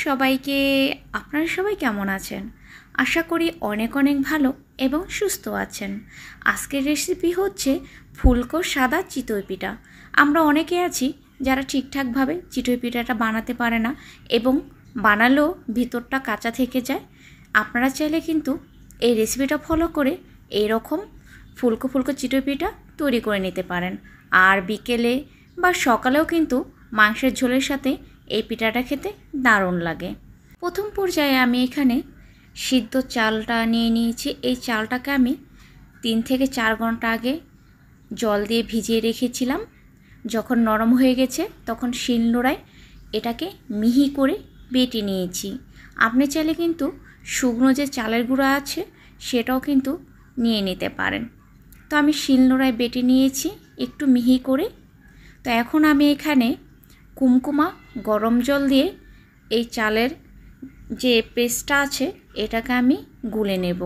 সবাইকে, আপনারা সবাই কেমন আছেন? আশা করি অনেক অনেক ভালো এবং সুস্থ আছেন। আজকের রেসিপি হচ্ছে ফুলকো সাদা চিতই পিঠা। আমরা অনেকে আছি যারা ঠিকঠাকভাবে চিতই পিঠাটা বানাতে পারে না এবং বানালেও ভিতরটা কাঁচা থেকে যায়। আপনারা চাইলে কিন্তু এই রেসিপিটা ফলো করে এইরকম ফুলকো ফুলকো চিতই পিঠা তৈরি করে নিতে পারেন। আর বিকেলে বা সকালেও কিন্তু মাংসের ঝোলের সাথে এই পিঠাটা খেতে দারুণ লাগে। প্রথম পর্যায়ে আমি এখানে সিদ্ধ চালটা নিয়ে নিয়েছি। এই চালটাকে আমি 3 থেকে 4 ঘন্টা আগে জল দিয়ে ভিজিয়ে রেখেছিলাম। যখন নরম হয়ে গেছে তখন শিলনোড়ায় এটাকে মিহি করে বেটে নিয়েছি। আপনি চাইলে কিন্তু শুকনো যে চালের গুঁড়া আছে সেটাও কিন্তু নিয়ে নিতে পারেন। তো আমি শিলনোড়ায় বেটে নিয়েছি একটু মিহি করে। তো এখন আমি এখানে কুমকুমা গরম জল দিয়ে এই চালের যে পেস্টটা আছে এটাকে আমি গুলে নেব।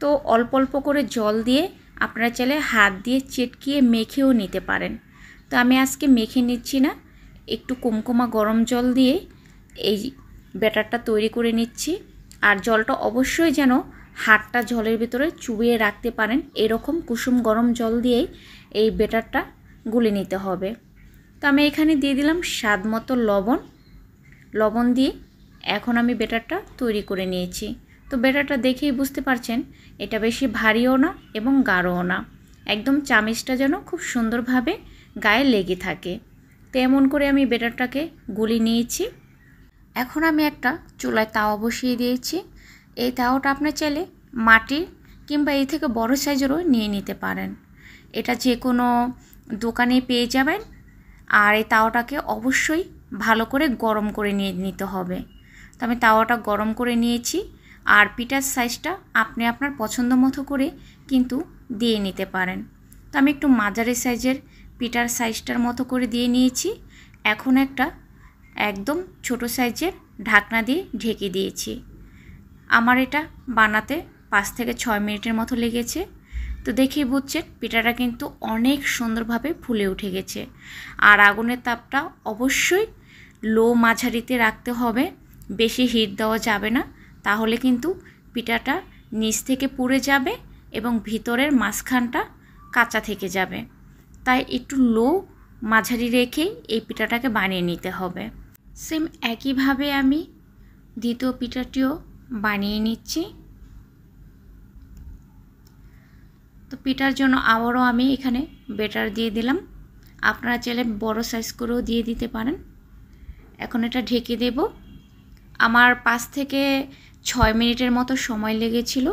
তো অল্প অল্প করে জল দিয়ে আপনারা চাইলে হাত দিয়ে চেটকিয়ে মেখেও নিতে পারেন। তো আমি আজকে মেখে নিচ্ছি না, একটু কুমকুমা গরম জল দিয়ে এই ব্যাটারটা তৈরি করে নিচ্ছি। আর জলটা অবশ্যই যেন হাতটা জলের ভিতরে চুবিয়ে রাখতে পারেন, এরকম কুসুম গরম জল দিয়েই এই ব্যাটারটা গুলে নিতে হবে। তো আমি এখানে দিয়ে দিলাম স্বাদ মতো লবণ দিয়ে এখন আমি ব্যাটারটা তৈরি করে নিয়েছি। তো ব্যাটারটা দেখেই বুঝতে পারছেন এটা বেশি ভারীও না এবং গাঢ়ও না, একদম চামিচটা যেন খুব সুন্দরভাবে গায়ে লেগে থাকে। তো এমন করে আমি ব্যাটারটাকে গুলি নিয়েছি। এখন আমি একটা চুলায় তাওয়া বসিয়ে দিয়েছি। এই তাওয়াটা আপনার চাইলে মাটির কিংবা এই থেকে বড় সাইজেরও নিয়ে নিতে পারেন, এটা যে কোনো দোকানে পেয়ে যাবেন। আর এই তাওয়াটাকে অবশ্যই ভালো করে গরম করে নিয়ে নিতে হবে। তো আমি তাওয়াটা গরম করে নিয়েছি। আর পিঠার সাইজটা আপনি আপনার পছন্দ মতো করে কিন্তু দিয়ে নিতে পারেন। তো আমি একটু মাঝারি সাইজের পিঠার সাইজটার মতো করে দিয়ে নিয়েছি। এখন একটা একদম ছোট সাইজের ঢাকনা দিয়ে ঢেকে দিয়েছি। আমার এটা বানাতে 5 থেকে 6 মিনিটের মতো লেগেছে। তো দেখেই বুঝছেন পিঠাটা কিন্তু অনেক সুন্দরভাবে ফুলে উঠে গেছে। আর আগুনের তাপটা অবশ্যই লো মাঝারিতে রাখতে হবে, বেশি হিট দেওয়া যাবে না, তাহলে কিন্তু পিঠাটা নিচ থেকে পুড়ে যাবে এবং ভিতরের মাঝখানটা কাঁচা থেকে যাবে। তাই একটু লো মাঝারি রেখেই এই পিঠাটাকে বানিয়ে নিতে হবে। সেম একইভাবে আমি দ্বিতীয় পিঠাটিও বানিয়ে নিচ্ছি। তো পিঠার জন্য আবারও আমি এখানে ব্যাটার দিয়ে দিলাম, আপনারা চাইলে বড় সাইজ করেও দিয়ে দিতে পারেন। এখন এটা ঢেকে দেব। আমার 5 থেকে 6 মিনিটের মতো সময় লেগেছিল।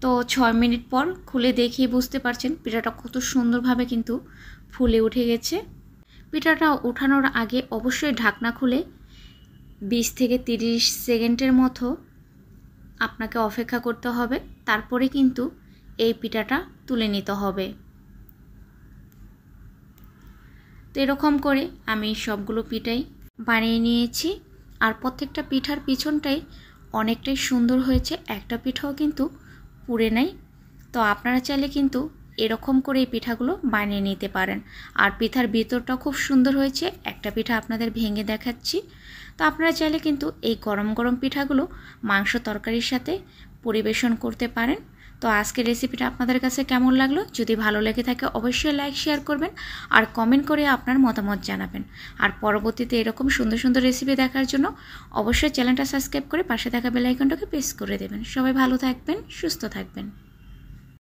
তো 6 মিনিট পর খুলে দেখিয়ে বুঝতে পারছেন পিঠাটা কত সুন্দরভাবে কিন্তু ফুলে উঠে গেছে। পিঠাটা ওঠানোর আগে অবশ্যই ঢাকনা খুলে 20 থেকে 30 সেকেন্ডের মতো আপনাকে অপেক্ষা করতে হবে, তারপরে কিন্তু এই পিঠাটা তুলে নিতে হবে। তো এরকম করে আমি সবগুলো পিঠাই বানিয়ে নিয়েছি। আর প্রত্যেকটা পিঠার পিছনটাই অনেকটাই সুন্দর হয়েছে, একটা পিঠাও কিন্তু পুড়ে নাই। তো আপনারা চাইলে কিন্তু এরকম করে এই পিঠাগুলো বানিয়ে নিতে পারেন। আর পিঠার ভিতরটা খুব সুন্দর হয়েছে, একটা পিঠা আপনাদের ভেঙে দেখাচ্ছি। তো আপনারা চাইলে কিন্তু এই গরম গরম পিঠাগুলো মাংস তরকারির সাথে পরিবেশন করতে পারেন। তো আজকের রেসিপিটা আপনাদের কাছে কেমন লাগলো? যদি ভালো লেগে থাকে অবশ্যই লাইক শেয়ার করবেন আর কমেন্ট করে আপনার মতামত জানাবেন। আর পরবর্তীতে এরকম সুন্দর সুন্দর রেসিপি দেখার জন্য অবশ্যই চ্যানেলটা সাবস্ক্রাইব করে পাশে থাকা বেল আইকনটাকে প্রেস করে দেবেন। সবাই ভালো থাকবেন, সুস্থ থাকবেন।